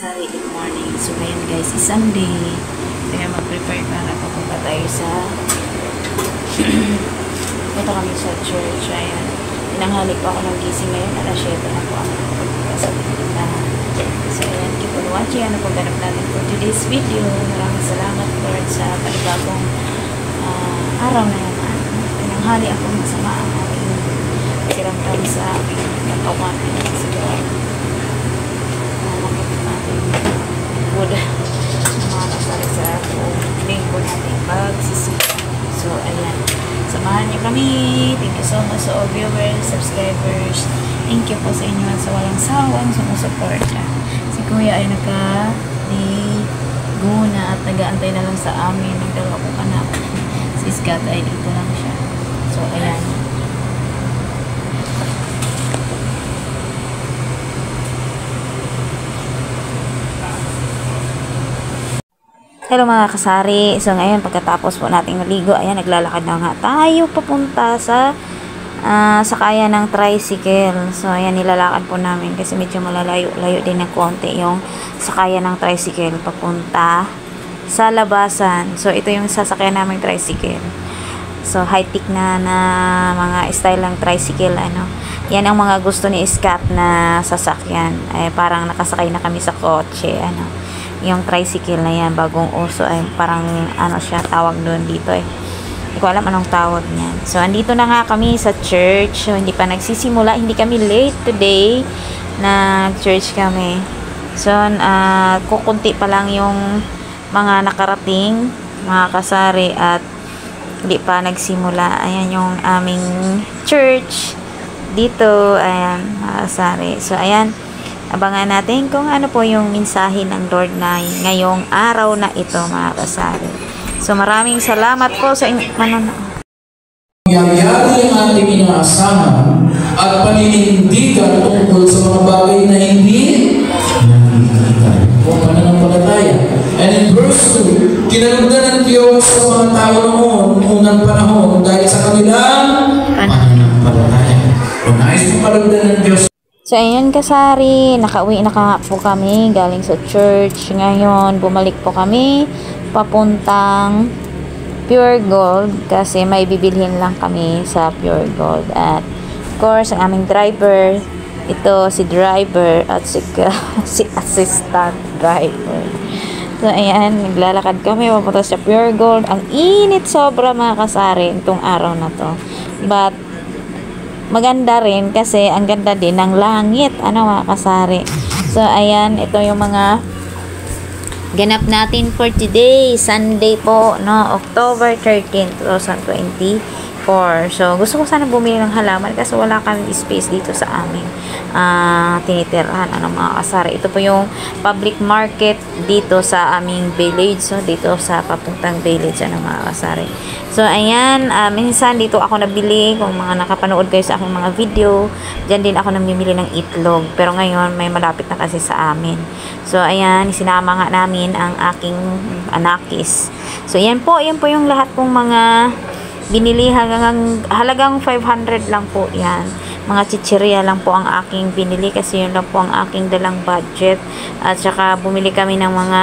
kasari, good morning. So ngayon guys, is Sunday. Kaya mag-prepare para papunta tayo sa punta kami sa church. Ayan. Tinanghali po ako ng gising ngayon. Alas 7 na po ako nakapagpunta sa pinuntahan. So ayan, keep on watching. Ano pong ganap natin for today's video. Maraming salamat Lord sa panibagong araw na yan. Tinanghali ako masama ang aking siramdam sa aking katawan. So good mga kasari sa linggo natin pagsisita. So ayan, samahan niyo kami. Thank you so much sa all viewers, subscribers. Thank you po sa inyo sa walang sawang sumusuporta. Si Kuya ay naka-guna at nag-aantay na lang sa amin ng dalawa kong anak. Si Scott ay dito lang siya. So ayan, hello mga kasari. So ngayon pagkatapos po nating maligo, ayan, naglalakad na nga tayo papunta sa sakayan ng tricycle. So ayan, nilalakad po namin kasi medyo malalayo-layo din ng konti yung sakayan ng tricycle papunta sa labasan. So ito yung sasakyan naming tricycle. So high-tech na mga style ng tricycle, ano. Yan ang mga gusto ni Scott na sasakyan. Ay parang nakasakay na kami sa kotse, ano. Yung tricycle na yan, bagong uso, ay parang ano siya tawag doon dito eh. Hindi ko alam anong tawag niyan. So andito na nga kami sa church. So hindi pa nagsisimula, hindi kami late today. Nag-church kami. So kukunti pa lang yung mga nakarating, mga kasari, at hindi pa nagsimula. Ayan yung aming church dito. Ayan, mga kasari. So ayan, abangan natin kung ano po yung mensahe ng Lord na ngayong araw na ito, mga kasari. So maraming salamat po sa inyo. Mangyayari ang ating inaasahan at paninindigan tungkol sa mga bagay na hindi nakikita o pananampalataya. And in verse 2, kinalugdan ng Diyos sa mga tao noon, unang panahon, dahil sa kanilang pananampalataya. Kung nais mo kalugdan ng Diyos. So ayan kasari, nakauwi na po kami galing sa church. Ngayon bumalik po kami papuntang Pure Gold kasi may bibilhin lang kami sa Pure Gold. At of course ang aming driver, ito si driver at si assistant driver. So ayan, naglalakad kami papunta sa Pure Gold. Ang init sobra, mga kasari, itong araw na to. But maganda rin kasi ang ganda din ng langit, ano, mga kasari. So ayan, ito yung mga ganap natin for today, Sunday po, no, October 13, 2024. So gusto ko sana bumili ng halaman kasi wala kaming space dito sa aming tinitirhan, ano, mga kasari. Ito po yung public market dito sa aming village. So dito sa papuntang village, ano, mga kasari. So ayan, minsan dito ako nabili. Kung mga nakapanood kayo sa aking mga video, dyan din ako namimili ng itlog. Pero ngayon may malapit na kasi sa amin. So ayan, sinama nga namin ang aking anakis. So yan po yung lahat pong mga binili. Halagang 500 lang po yan. Mga chichirya lang po ang aking binili kasi yun lang po ang aking dalang budget. At saka bumili kami ng mga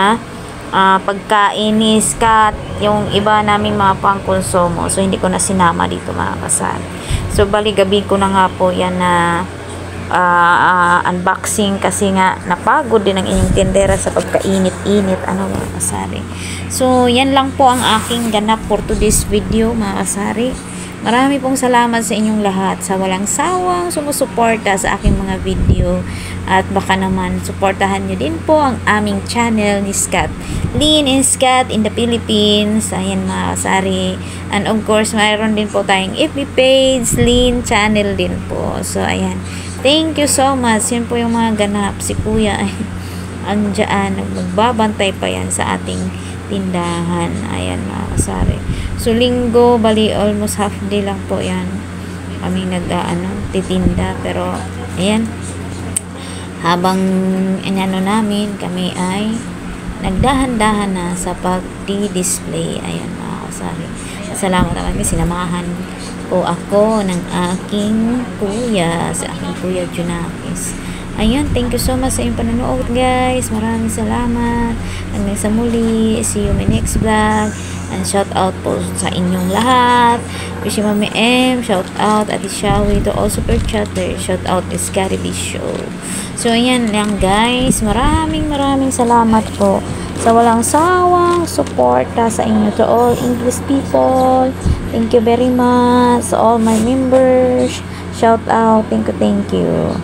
pagkain ni Scott, yung iba naming mga pangkonsumo. So hindi ko na sinama dito, mga kasal. So bali gabi ko na nga po yan na unboxing kasi nga napagod din ang inyong tindera sa pagkainit-init, ano, mga kasari. So yan lang po ang aking ganap for today's video, mga kasari. Marami pong salamat sa inyong lahat sa walang sawang sumusuporta sa aking mga video. At baka naman suportahan nyo din po ang aming channel ni Scott, Lynn and Scott in the Philippines. Ayan, mga kasari. And of course, mayroon din po tayong FB page, Lynn channel din po. So ayan, thank you so much. Yan po yung mga ganap. Si Kuya ay andyan, magbabantay pa yan sa ating tindahan. Ayan, mga kasari. So linggo, bali almost half day lang po yan kami titinda. Pero ayan, habang inano namin, kami ay nagdahan-dahan na sa pagdi-display. Ayan, mga kasari. Salamat naman kasi sinamahan po ako ng aking kuya, sa aking kuya Junakis. Ayun, thank you so much sa inyong panonood guys. Maraming salamat. Hanggang sa muli. See you in my next vlog. And shout out po sa inyong lahat. Wish Mami M, shout out Ate Shawi, to all super chatters. Shout out is Caribe Show. So ayan lang guys. Maraming salamat po sa walang sawang suporta sa inyo, to all English people. Thank you very much. Sa all my members. Shout out. Thank you.